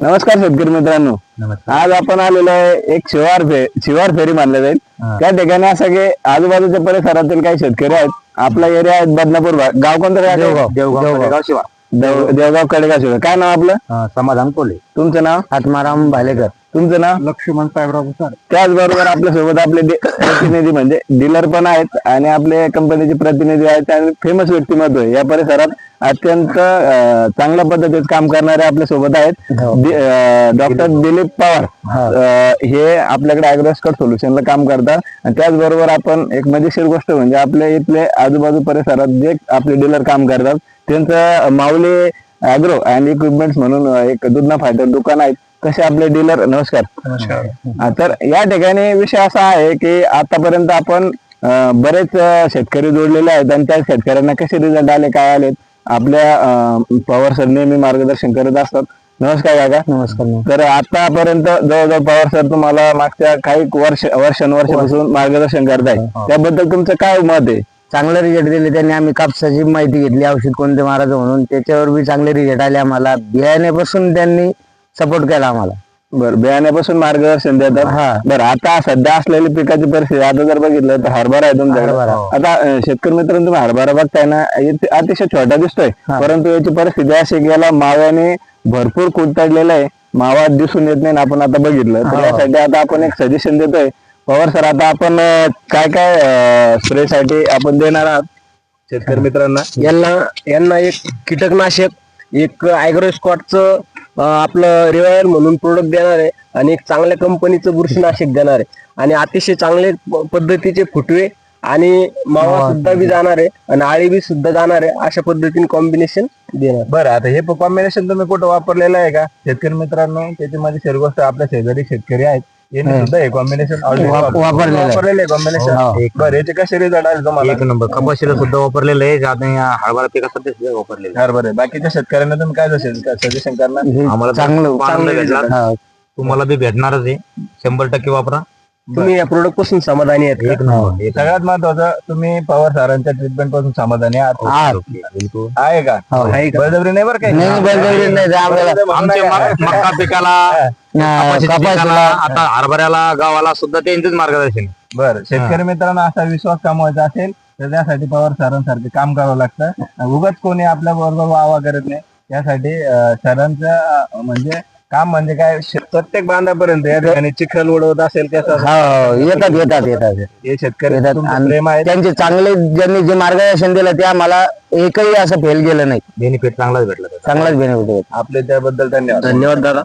नमस्कार शेतकरी मित्रांनो. आज आपण आलेलो आहे एक शिवार फेरी मानले जाईल. त्या ठिकाणी असं की आजूबाजूच्या परिसरातील काही शेतकरी आहेत. आपला एरिया आहे बदनापूर गाव कोणतं? देवगाव कडेगाव शिवार. काय नाव आपलं? समाधान कोले. तुमचं नाव? आत्माराम भालेकर. तुमचं नाव? लक्ष्मण साहेबराव सर. त्याचबरोबर आपल्या सोबत आपले प्रतिनिधी म्हणजे डीलर पण आहेत आणि आपले कंपनीचे प्रतिनिधी आहेत आणि फेमस व्यक्तिमत्व आहे. या परिसरात अत्यंत चांगल्या पद्धतीत काम करणारे आपल्या सोबत आहेत. डॉक्टर दिलीप पवार हे आपल्याकडे ॲग्रोस्कॉट सोल्युशनला काम करतात. आणि त्याचबरोबर आपण एक मजेशीर गोष्ट म्हणजे आपल्या इथले आजूबाजू परिसरात जे आपले डीलर काम करतात त्यांचं माऊली ॲग्रो अँड इक्विपमेंट्स म्हणून एक दुधना फायटर दुकान आहे. कसे आपले डीलर? नमस्कार. तर या ठिकाणी विषय असा आहे की आतापर्यंत आपण बरेच शेतकरी जोडलेले आहेत आणि त्या शेतकऱ्यांना कसे रिझल्ट आले, काय आलेत, आपल्या पवार सर नेहमी मार्गदर्शन करत असतात. नमस्कार काका. नमस्कार. तर आतापर्यंत जवळजवळ पवार सर तुम्हाला मागच्या काही वर्षांपासून मार्गदर्शन करताय. त्याबद्दल तुमचं काय मत आहे? चांगले रिझल्ट दिले त्यांनी. आम्ही कापसाची माहिती घेतली, औषध कोणते मारायचं म्हणून, त्याच्यावर बी चांगले रिझल्ट आले आम्हाला. बियाण्यापासून त्यांनी सपोर्ट केला आम्हाला. बरं, बियाण्यापासून मार्गदर्शन देतात. बरं, आता सध्या असलेली पिकाची परिस्थिती आता जर बघितलं तर हरभरा आहे तुमच्याकडे. आता शेतकरी मित्रांनो, तुम्ही हरभरा बघताय ना, अतिशय छोटा दिसतोय, परंतु याची परिस्थिती अशी की याला माव्याने भरपूर कुटतडलेला आहे. मावा दिसून येत नाही. आपण आता बघितलं तर यासाठी आता आपण एक सजेशन देतोय. पवार सर, आता आपण काय काय स्प्रे साठी आपण देणार आहात शेतकरी मित्रांना? यांना एक कीटकनाशक, एक ॲग्रोस्कॉटचं आपलं रिवायर म्हणून प्रोडक्ट देणार आहे आणि एक चांगल्या कंपनीचं बुरशीनाशक देणार आहे आणि अतिशय चांगले पद्धतीचे फुटवे आणि मावा सुद्धा बी जाणार आहे आणि आळी बी सुद्धा जाणार आहे. अशा पद्धतीने कॉम्बिनेशन देणार. बरं, आता हे कॉम्बिनेशन तुम्ही कुठं वापरलेलं आहे का शेतकरी मित्रांनो? त्याची माझी शेअर गोष्ट आपल्या शेजारी शेतकरी आहेत, यांनी सुद्धा हे कॉम्बिनेशन वापरलेले कॉम्बिनेशन. बरं, याचे कसे रिझल्ट आले तुम्हाला? एक नंबर. कपाशीला सुद्धा वापरलेलं आहे आणि हरभरा पिकासाठी सुद्धा वापरलेलं आहे. बरं, बाकीच्या शेतकऱ्यांना तुम्ही काय सजेशन करणार? आम्हाला चांगलं तुम्हाला बी भेटणारच आहे. 100% वापरा. तुम्ही या प्रोडक्ट पासून समाधानी आहेत? एक नंबर. सगळ्यात महत्वाचं, तुम्ही पवार सरांच्या ट्रीटमेंट पासून समाधानी आहात आहे का? बळजबरी नाही बरं काही. मका पिकाला, आता हरभऱ्याला, गावाला सुद्धा त्यांचंच मार्गदर्शन. बरं, शेतकरी मित्रांनो, असा विश्वास कमवायचा असेल तर त्यासाठी पवार सरांसारखे काम करावं लागतं. उगाच कोणी आपल्या बरोबर वावा करत नाही. त्यासाठी सरांचं म्हणजे काम म्हणजे काय, प्रत्येक बांधापर्यंत या ठिकाणी चिखल उडवत असेल येतात हे शेतकरी प्रेम आहे. त्यांचे चांगले, ज्यांनी जे मार्गदर्शन दिलं ते आम्हाला एकही असं फेल गेलं नाही. बेनिफिट चांगलाच भेटला. आपले त्याबद्दल धन्यवाद. धन्यवाद दादा.